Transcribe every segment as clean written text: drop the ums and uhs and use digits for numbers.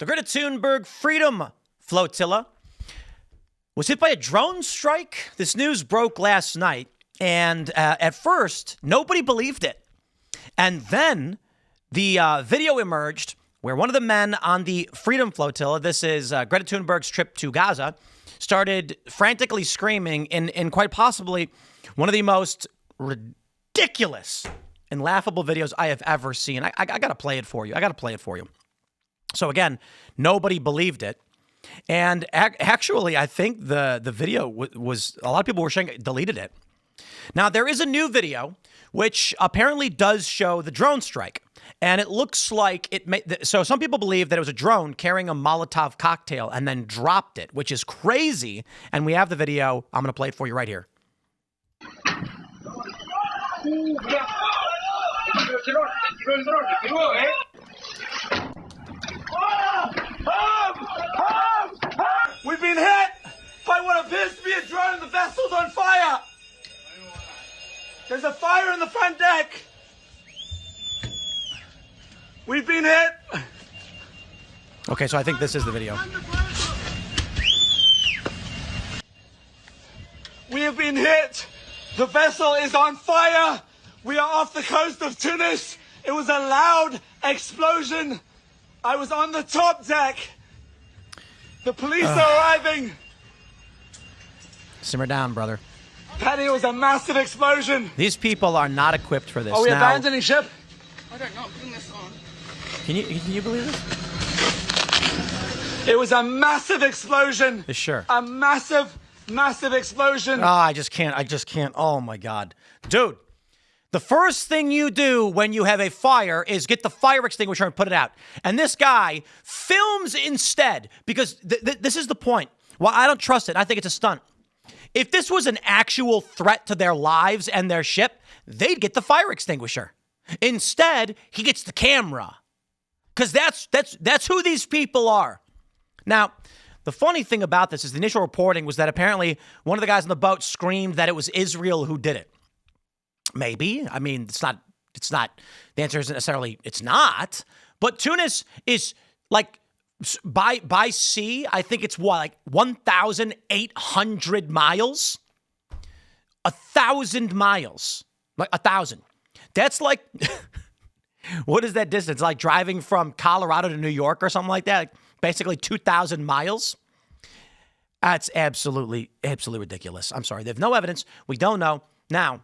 The Greta Thunberg Freedom Flotilla was hit by a drone strike. This news broke last night, and at first, nobody believed it. And then the video emerged where one of the men on the Freedom Flotilla, this is Greta Thunberg's trip to Gaza, started frantically screaming in quite possibly one of the most ridiculous and laughable videos I have ever seen. I got to play it for you. So again, nobody believed it. And actually, I think the video was, a lot of people were saying deleted it. Now, there is a new video which apparently does show the drone strike. And it looks like so some people believe that it was a drone carrying a Molotov cocktail and then dropped it, which is crazy. And we have the video. I'm going to play it for you right here. We've been hit by what appears to be a drone and the vessel's on fire. There's a fire in the front deck. We've been hit. Okay, so I think this is the video. We have been hit. The vessel is on fire. We are off the coast of Tunis. It was a loud explosion. I was on the top deck. The police are arriving. Simmer down, brother. Paddy, it was a massive explosion. These people are not equipped for this. Are we abandoning ship? I don't know. Bring this on. Can you believe this? It was a massive explosion. Sure. A massive explosion. Oh, I just can't. Oh my God. Dude, the first thing you do when you have a fire is get the fire extinguisher and put it out. And this guy films instead because this is the point. Well, I don't trust it. I think it's a stunt. If this was an actual threat to their lives and their ship, they'd get the fire extinguisher. Instead, he gets the camera. Because that's who these people are. Now, the funny thing about this is the initial reporting was that apparently one of the guys on the boat screamed that it was Israel who did it. Maybe. I mean, it's not, the answer isn't necessarily, it's not. But Tunis is like, by sea, I think it's what, like 1,800 miles? 1,000 miles. Like 1,000. That's like, what is that distance? Like driving from Colorado to New York or something like that? Like basically 2,000 miles? That's absolutely ridiculous. I'm sorry. They have no evidence. We don't know. Now,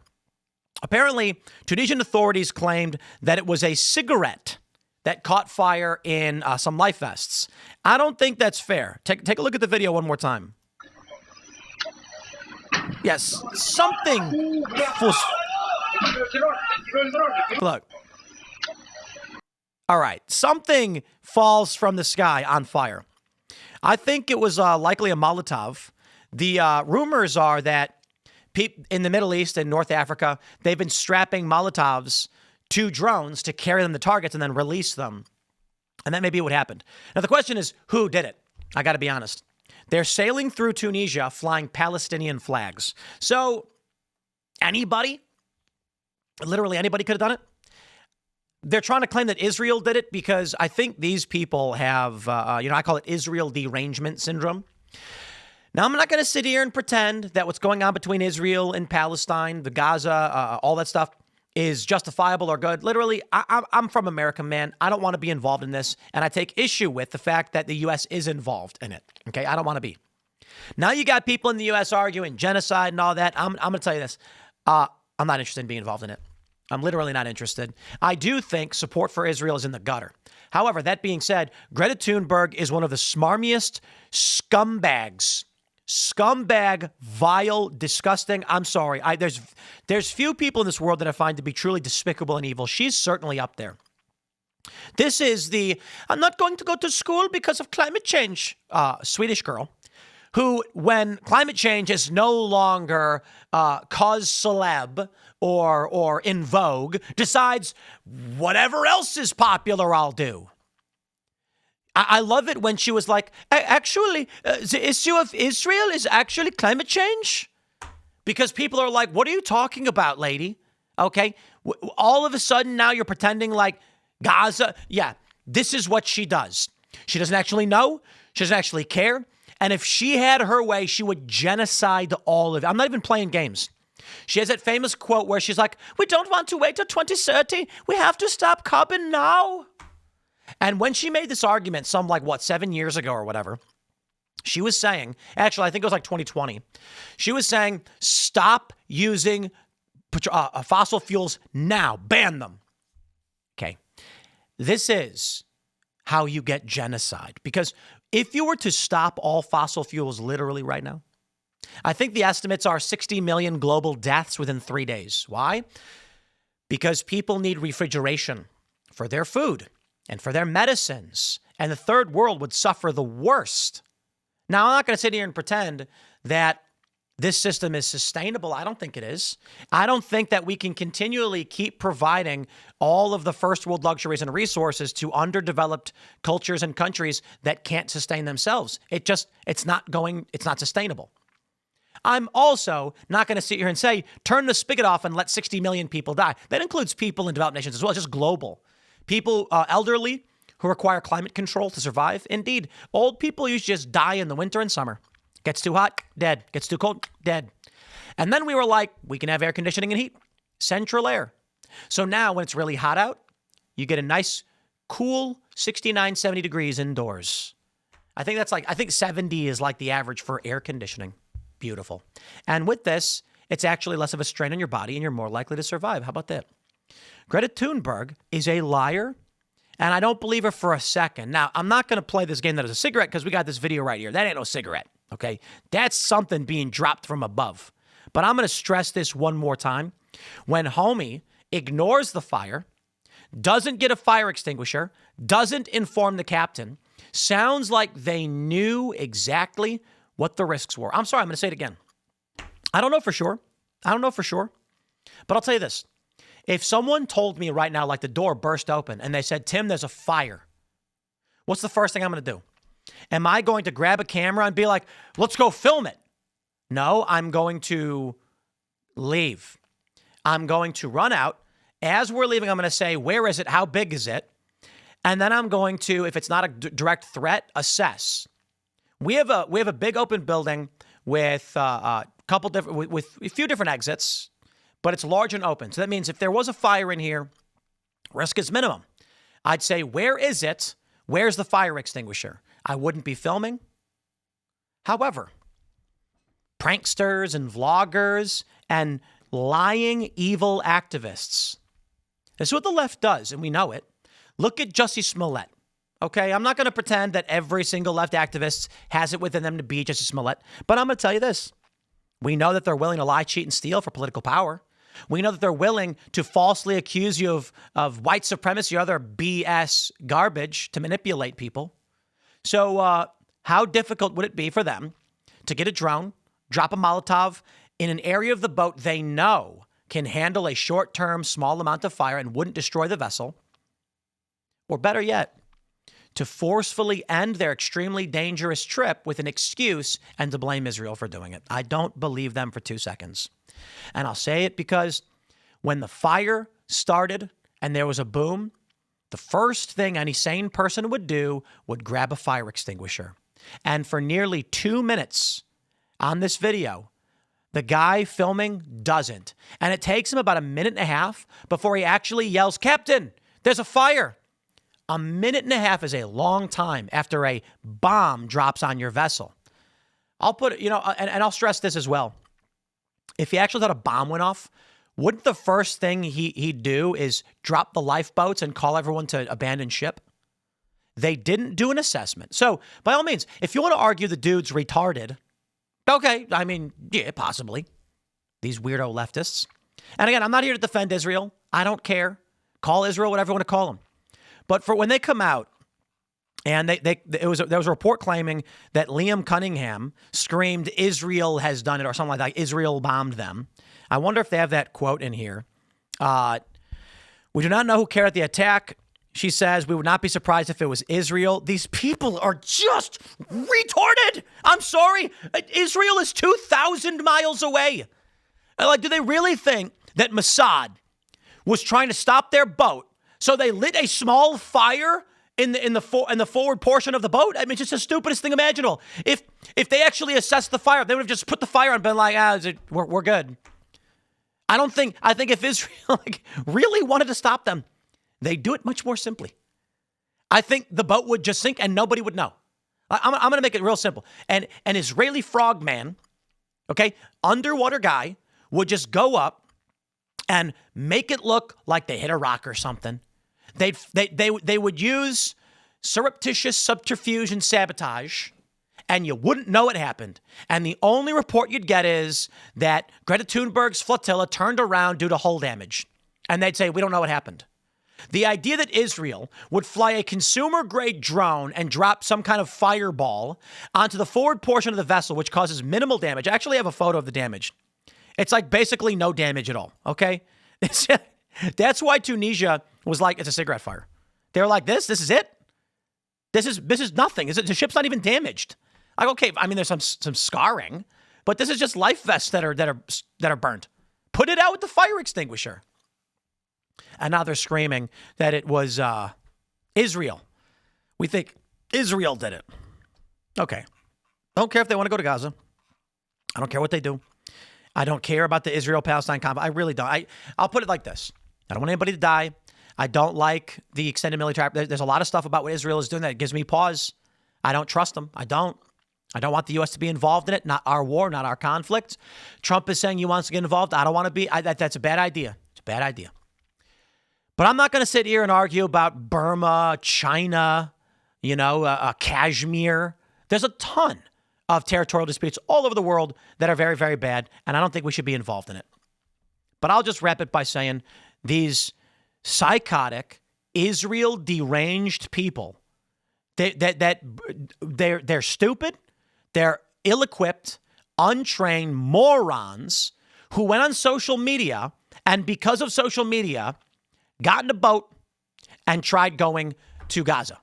apparently, Tunisian authorities claimed that it was a cigarette that caught fire in some life vests. I don't think that's fair. Take a look at the video one more time. Yes, something. Look. All right, something falls from the sky on fire. I think it was likely a Molotov. The rumors are that in the Middle East and North Africa, they've been strapping Molotovs to drones to carry them to targets and then release them. And that may be what happened. Now, the question is, who did it? I got to be honest. They're sailing through Tunisia flying Palestinian flags. So anybody, literally anybody could have done it. They're trying to claim that Israel did it because I think these people have, I call it Israel derangement syndrome. Now, I'm not going to sit here and pretend that what's going on between Israel and Palestine, the Gaza, all that stuff is justifiable or good. Literally, I'm from America, man. I don't want to be involved in this. And I take issue with the fact that the U.S. is involved in it. Okay, I don't want to be. Now you got people in the U.S. arguing genocide and all that. I'm going to tell you this. I'm not interested in being involved in it. I'm literally not interested. I do think support for Israel is in the gutter. However, that being said, Greta Thunberg is one of the smarmiest scumbags. Scumbag, vile, disgusting. I'm sorry. There's few people in this world that I find to be truly despicable and evil. She's certainly up there. This is I'm not going to go to school because of climate change, Swedish girl, who, when climate change is no longer cause celeb or in vogue, decides whatever else is popular, I'll do. I love it when she was like, actually, the issue of Israel is actually climate change. Because people are like, what are you talking about, lady? Okay. All of a sudden now you're pretending like Gaza. Yeah, this is what she does. She doesn't actually know. She doesn't actually care. And if she had her way, she would genocide all of it. I'm not even playing games. She has that famous quote where she's like, we don't want to wait till 2030. We have to stop carbon now. And when she made this argument 7 years ago or whatever, she was saying, actually, I think it was like 2020. She was saying, stop using fossil fuels now. Ban them. Okay. This is how you get genocide. Because if you were to stop all fossil fuels literally right now, I think the estimates are 60 million global deaths within 3 days. Why? Because people need refrigeration for their food and for their medicines. And the third world would suffer the worst. Now, I'm not going to sit here and pretend that this system is sustainable. I don't think it is. I don't think that we can continually keep providing all of the first world luxuries and resources to underdeveloped cultures and countries that can't sustain themselves. It's not sustainable. I'm also not going to sit here and say, turn the spigot off and let 60 million people die. That includes people in developed nations as well, just global. People, elderly, who require climate control to survive. Indeed, old people usually just die in the winter and summer. Gets too hot, dead. Gets too cold, dead. And then we were like, we can have air conditioning and heat. Central air. So now when it's really hot out, you get a nice, cool 69, 70 degrees indoors. I think 70 is like the average for air conditioning. Beautiful. And with this, it's actually less of a strain on your body and you're more likely to survive. How about that? Greta Thunberg is a liar, and I don't believe her for a second. Now, I'm not going to play this game that is a cigarette because we got this video right here. That ain't no cigarette, okay? That's something being dropped from above. But I'm going to stress this one more time. When homie ignores the fire, doesn't get a fire extinguisher, doesn't inform the captain, sounds like they knew exactly what the risks were. I'm sorry, I'm going to say it again. I don't know for sure. But I'll tell you this. If someone told me right now, like the door burst open and they said, Tim, there's a fire, what's the first thing I'm going to do? Am I going to grab a camera and be like, let's go film it? No, I'm going to leave. I'm going to run out. As we're leaving, I'm going to say, where is it? How big is it? And then I'm going to, if it's not a direct threat, assess. We have a big open building with a few different exits, but it's large and open. So that means if there was a fire in here, risk is minimum. I'd say, where is it? Where's the fire extinguisher? I wouldn't be filming. However, pranksters and vloggers and lying, evil activists. This is what the left does, and we know it. Look at Jussie Smollett. Okay, I'm not going to pretend that every single left activist has it within them to be Jussie Smollett, but I'm going to tell you this. We know that they're willing to lie, cheat, and steal for political power. We know that they're willing to falsely accuse you of white supremacy or other BS garbage to manipulate people. So how difficult would it be for them to get a drone, drop a Molotov in an area of the boat they know can handle a short-term, small amount of fire and wouldn't destroy the vessel? Or better yet, to forcefully end their extremely dangerous trip with an excuse and to blame Israel for doing it. I don't believe them for 2 seconds. And I'll say it because when the fire started and there was a boom, the first thing any sane person would do would grab a fire extinguisher. And for nearly 2 minutes on this video, the guy filming doesn't. And it takes him about a minute and a half before he actually yells, "Captain, there's a fire." A minute and a half is a long time after a bomb drops on your vessel. I'll put, and I'll stress this as well. If he actually thought a bomb went off, wouldn't the first thing he'd do is drop the lifeboats and call everyone to abandon ship? They didn't do an assessment. So by all means, if you want to argue the dude's retarded, okay, I mean, yeah, possibly. These weirdo leftists. And again, I'm not here to defend Israel. I don't care. Call Israel whatever you want to call them. But for when they come out, and there was a report claiming that Liam Cunningham screamed, "Israel has done it," or something like that. Israel bombed them. I wonder if they have that quote in here. We do not know who carried the attack. She says, we would not be surprised if it was Israel. These people are just retarded. I'm sorry. Israel is 2,000 miles away. Like, do they really think that Mossad was trying to stop their boat? So they lit a small fire in the forward portion of the boat. I mean, it's just the stupidest thing imaginable. If they actually assessed the fire, they would have just put the fire on and been like, we're good. I think if Israel really wanted to stop them, they'd do it much more simply. I think the boat would just sink and nobody would know. I'm going to make it real simple. And an Israeli frogman, okay, underwater guy, would just go up and make it look like they hit a rock or something. They would use surreptitious subterfuge and sabotage, and you wouldn't know it happened. And the only report you'd get is that Greta Thunberg's flotilla turned around due to hull damage. And they'd say, we don't know what happened. The idea that Israel would fly a consumer-grade drone and drop some kind of fireball onto the forward portion of the vessel, which causes minimal damage. I actually have a photo of the damage. It's like basically no damage at all, okay? That's why Tunisia was like, it's a cigarette fire. They were like, this is it? This is nothing. The ship's not even damaged. Like, okay, I mean, there's some scarring, but this is just life vests that are burnt. Put it out with the fire extinguisher. And now they're screaming that it was Israel. We think Israel did it. Okay. I don't care if they want to go to Gaza. I don't care what they do. I don't care about the Israel-Palestine conflict. I really don't. I'll put it like this. I don't want anybody to die. I don't like the extended military. There's a lot of stuff about what Israel is doing that gives me pause. I don't trust them. I don't want the U.S. to be involved in it. Not our war, not our conflict. Trump is saying he wants to get involved. I don't want to be. That's a bad idea. It's a bad idea. But I'm not going to sit here and argue about Burma, China, Kashmir. There's a ton of territorial disputes all over the world that are very, very bad, and I don't think we should be involved in it. But I'll just wrap it by saying these psychotic, Israel deranged people, they're stupid, they're ill-equipped, untrained morons who went on social media and because of social media got in a boat and tried going to Gaza.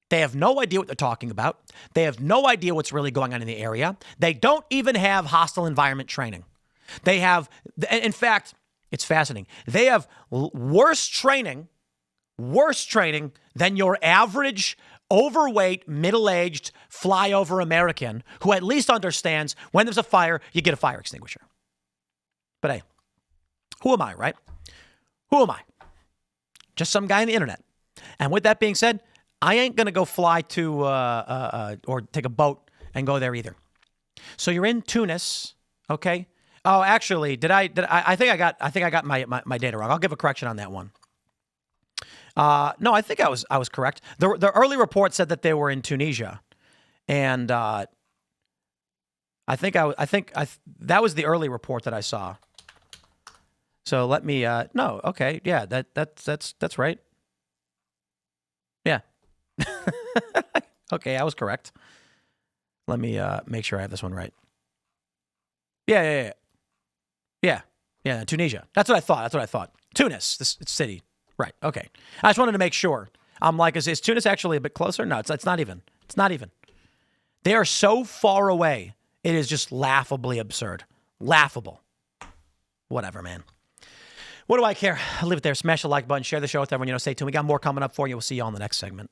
They have no idea what they're talking about. They have no idea what's really going on in the area. They don't even have hostile environment training. They have, in fact, it's fascinating. They have worse training than your average overweight, middle-aged, flyover American who at least understands when there's a fire, you get a fire extinguisher. But hey, who am I, right? Who am I? Just some guy on the internet. And with that being said, I ain't going to go fly to or take a boat and go there either. So you're in Tunis, okay? Oh, actually, I think I got my data wrong. I'll give a correction on that one. No, I think I was correct. The early report said that they were in Tunisia, and I think that was the early report that I saw. So let me no, okay, yeah, that's right. Yeah. Okay, I was correct. Let me make sure I have this one right. Yeah, Tunisia. That's what I thought. Tunis, this city. Right, okay. I just wanted to make sure. I'm like, is Tunis actually a bit closer? No, it's not even. It's not even. They are so far away. It is just laughably absurd. Laughable. Whatever, man. What do I care? I'll leave it there. Smash the like button. Share the show with everyone. Stay tuned. We got more coming up for you. We'll see you on the next segment.